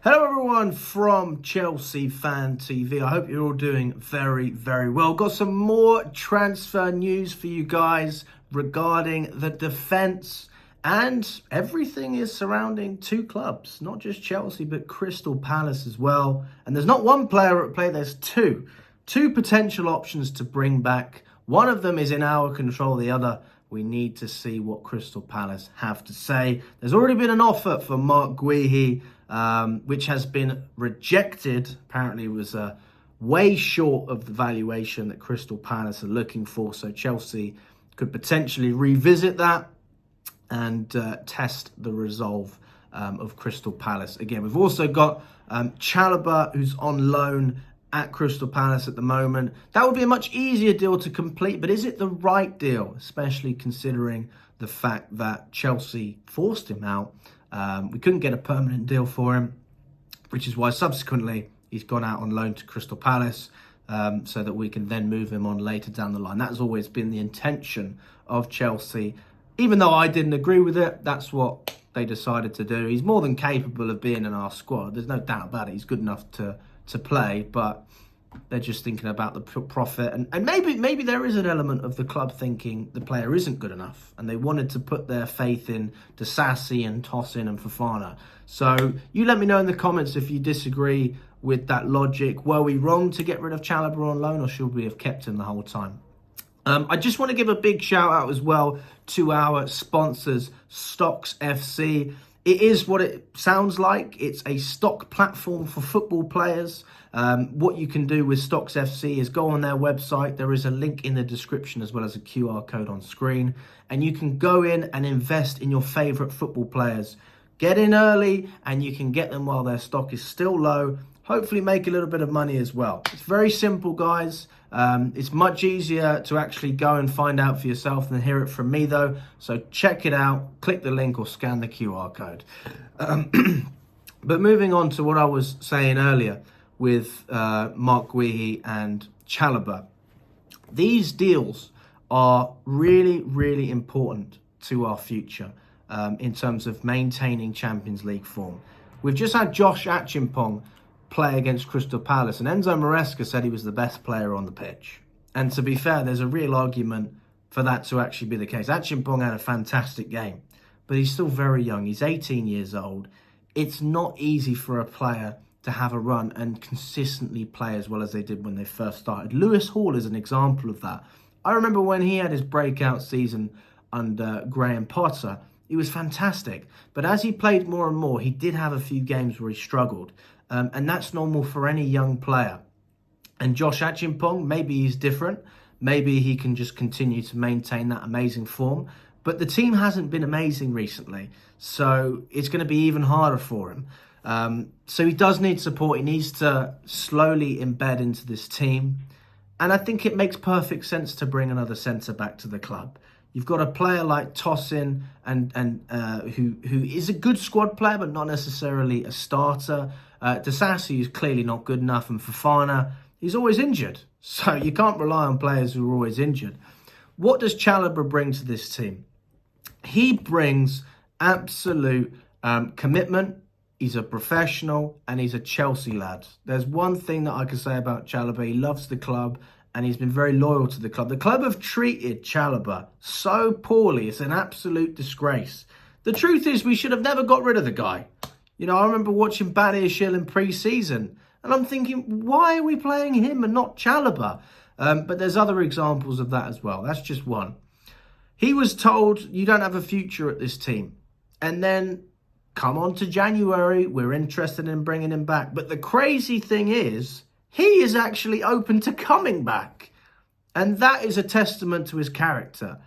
Hello everyone from Chelsea Fan TV. I hope you're all doing very, very well. Got some more transfer news for you guys regarding the defence, and everything is surrounding two clubs, not just Chelsea but Crystal Palace as well. And there's not one player at play, there's two potential options to bring back. One of them is in our control, the other we need to see what Crystal Palace have to say. There's already been an offer for Mark Guehi, which has been rejected. Apparently it was way short of the valuation that Crystal Palace are looking for. So Chelsea could potentially revisit that and test the resolve of Crystal Palace. Again, we've also got Chalobah, who's on loan at Crystal Palace at the moment. That would be a much easier deal to complete, but is it the right deal, especially considering the fact that Chelsea forced him out? We couldn't get a permanent deal for him, which is why subsequently he's gone out on loan to Crystal Palace, so that we can then move him on later down the line. That's always been the intention of Chelsea. Even though I didn't agree with it, that's what they decided to do. He's more than capable of being in our squad. There's no doubt about it. He's good enough to play, but they're just thinking about the profit. And maybe there is an element of the club thinking the player isn't good enough, and they wanted to put their faith in Disasi and Tosin and Fofana. So you let me know in the comments if you disagree with that logic. Were we wrong to get rid of Chalobah on loan, or should we have kept him the whole time? I just want to give a big shout out as well to our sponsors, Stocks FC. It is what it sounds like. It's a stock platform for football players. What you can do with Stocks FC is go on their website. There is a link in the description as well as a QR code on screen. And you can go in and invest in your favourite football players. Get in early and you can get them while their stock is still low. Hopefully make a little bit of money as well. It's very simple, guys. It's much easier to actually go and find out for yourself than hear it from me, though. So check it out, click the link or scan the QR code. But moving on to what I was saying earlier with Mark Guehi and Chalobah. These deals are really, really important to our future in terms of maintaining Champions League form. We've just had Josh Achimpong play against Crystal Palace, and Enzo Maresca said he was the best player on the pitch. And to be fair, there's a real argument for that to actually be the case. Achimpong had a fantastic game, but he's still very young. He's 18 years old. It's not easy for a player to have a run and consistently play as well as they did when they first started. Lewis Hall is an example of that. I remember when he had his breakout season under Graham Potter, he was fantastic. But as he played more and more, he did have a few games where he struggled. And that's normal for any young player. And Josh Achimpong, maybe he's different. Maybe he can just continue to maintain that amazing form. But the team hasn't been amazing recently, so it's going to be even harder for him. So he does need support. He needs to slowly embed into this team. And I think it makes perfect sense to bring another centre-back to the club. You've got a player like Tosin, who is a good squad player, but not necessarily a starter. Disasi is clearly not good enough, and Fofana, he's always injured. So you can't rely on players who are always injured. What does Chalobah bring to this team? He brings absolute commitment. He's a professional and he's a Chelsea lad. There's one thing that I can say about Chalobah. He loves the club and he's been very loyal to the club. The club have treated Chalobah so poorly. It's an absolute disgrace. The truth is we should have never got rid of the guy. You know, I remember watching Badiashile in pre-season and I'm thinking, why are we playing him and not Chalobah? But there's other examples of that as well. That's just one. He was told, you don't have a future at this team. And then come on to January, we're interested in bringing him back. But the crazy thing is, he is actually open to coming back. And that is a testament to his character.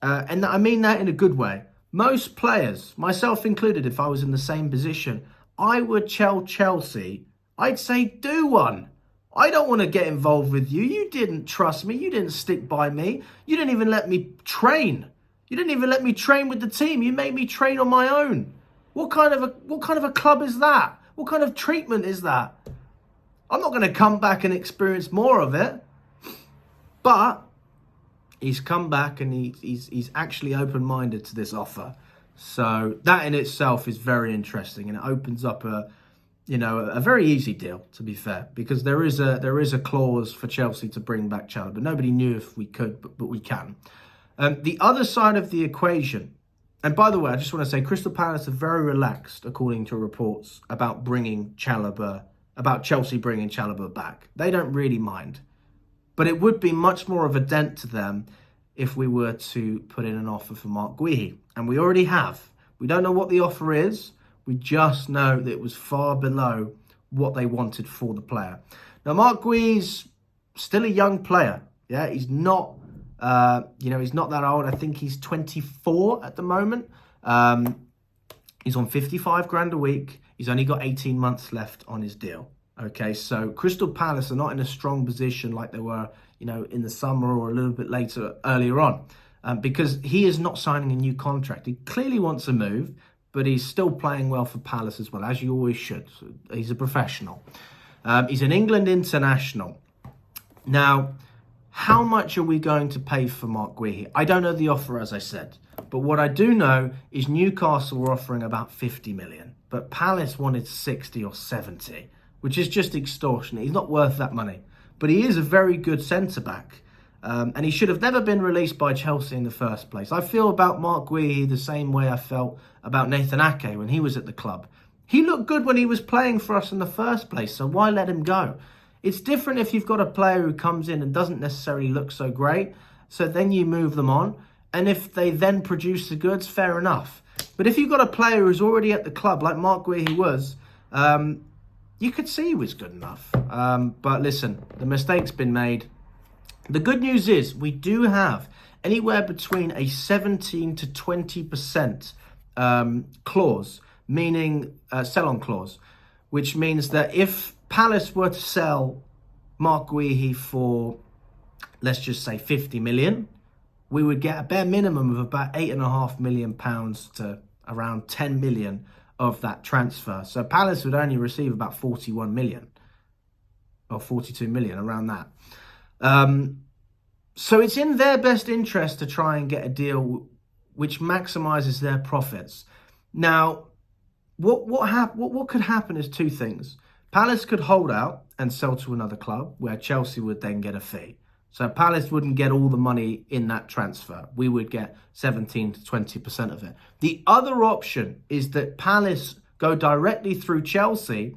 And I mean that in a good way. Most players, myself included, if I was in the same position, I would tell Chelsea, I'd say, do one. I don't want to get involved with you. You didn't trust me. You didn't stick by me. You didn't even let me train. You didn't even let me train with the team. You made me train on my own. What kind of a club is that? What kind of treatment is that? I'm not going to come back and experience more of it. But he's come back and he's actually open-minded to this offer. So that in itself is very interesting, and it opens up a a very easy deal, to be fair, because there is a clause for Chelsea to bring back Chalobah. Nobody knew if we could, but we can. The other side of the equation, and by the way, I just want to say Crystal Palace are very relaxed, according to reports, about Chelsea bringing Chalobah back. They don't really mind. But it would be much more of a dent to them if we were to put in an offer for Mark Guehi. And we already have. We don't know what the offer is. We just know that it was far below what they wanted for the player. Now, Mark Guehi's still a young player. Yeah, he's not, he's not that old. I think he's 24 at the moment. He's on 55 grand a week. He's only got 18 months left on his deal. Okay, so Crystal Palace are not in a strong position like they were, in the summer or a little bit earlier on, because he is not signing a new contract. He clearly wants a move, but he's still playing well for Palace as well, as you always should. He's a professional. He's an England international. Now, how much are we going to pay for Mark Guehi? I don't know the offer, as I said, but what I do know is Newcastle were offering about 50 million, but Palace wanted 60 or 70. Which is just extortionate. He's not worth that money. But he is a very good centre-back. And he should have never been released by Chelsea in the first place. I feel about Mark Guehi the same way I felt about Nathan Ake when he was at the club. He looked good when he was playing for us in the first place, so why let him go? It's different if you've got a player who comes in and doesn't necessarily look so great, so then you move them on. And if they then produce the goods, fair enough. But if you've got a player who's already at the club, like Mark Guehi was, you could see he was good enough. But listen, the mistake's been made. The good news is we do have anywhere between a 17 to 20% clause, meaning sell-on clause, which means that if Palace were to sell Mark Guehi for, let's just say 50 million, we would get a bare minimum of about £8.5 million to around 10 million of that transfer. So Palace would only receive about 41 million or 42 million, around that. So it's in their best interest to try and get a deal which maximizes their profits. Now, what could happen is two things. Palace could hold out and sell to another club where Chelsea would then get a fee. So Palace wouldn't get all the money in that transfer. We would get 17 to 20% of it. The other option is that Palace go directly through Chelsea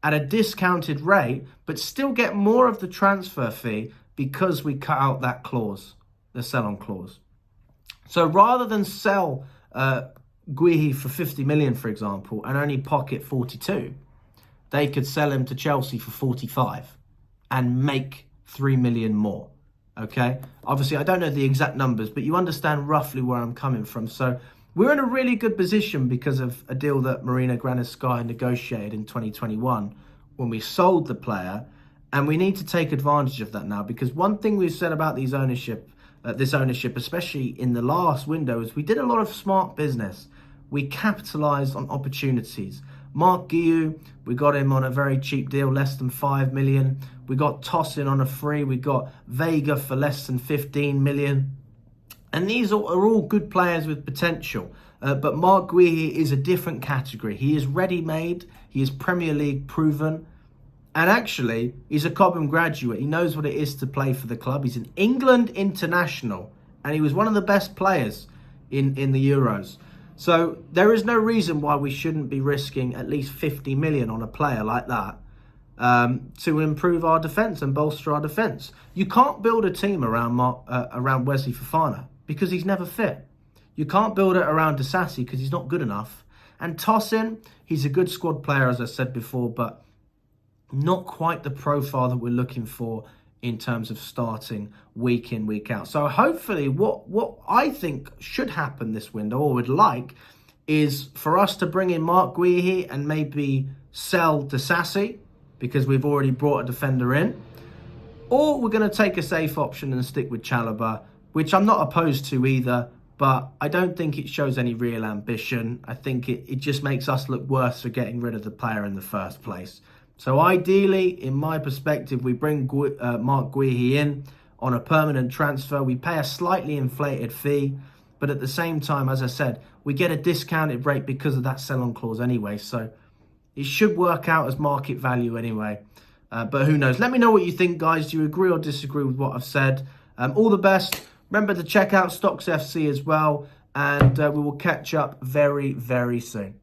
at a discounted rate, but still get more of the transfer fee because we cut out that clause, the sell-on clause. So rather than sell Guehi for 50 million, for example, and only pocket 42, they could sell him to Chelsea for 45 and make 3 million more. Okay, obviously I don't know the exact numbers, but you understand roughly where I'm coming from. So we're in a really good position because of a deal that Marina Granovskaya negotiated in 2021 when we sold the player, and we need to take advantage of that now, because one thing we've said about this ownership, especially in the last window, is we did a lot of smart business. We capitalized on opportunities. Mark Guehi, we got him on a very cheap deal, less than 5 million. We got Tosin on a free. We got Vega for less than 15 million. And these are all good players with potential. But Mark Guehi is a different category. He is ready-made. He is Premier League proven. And actually, he's a Cobham graduate. He knows what it is to play for the club. He's an England international. And he was one of the best players in the Euros. So there is no reason why we shouldn't be risking at least 50 million on a player like that to improve our defence and bolster our defence. You can't build a team around Wesley Fofana because he's never fit. You can't build it around Disasi because he's not good enough. And Tosin, he's a good squad player, as I said before, but not quite the profile that we're looking for in terms of starting week in, week out. So hopefully what I think should happen this window, or would like, is for us to bring in Mark Guehi and maybe sell Disasi because we've already brought a defender in. Or we're going to take a safe option and stick with Chalobah, which I'm not opposed to either, but I don't think it shows any real ambition. I think it just makes us look worse for getting rid of the player in the first place. So ideally, in my perspective, we bring Mark Guehi in on a permanent transfer. We pay a slightly inflated fee, but at the same time, as I said, we get a discounted rate because of that sell-on clause anyway. So it should work out as market value anyway. But who knows? Let me know what you think, guys. Do you agree or disagree with what I've said? All the best. Remember to check out Stocks FC as well. And we will catch up very, very soon.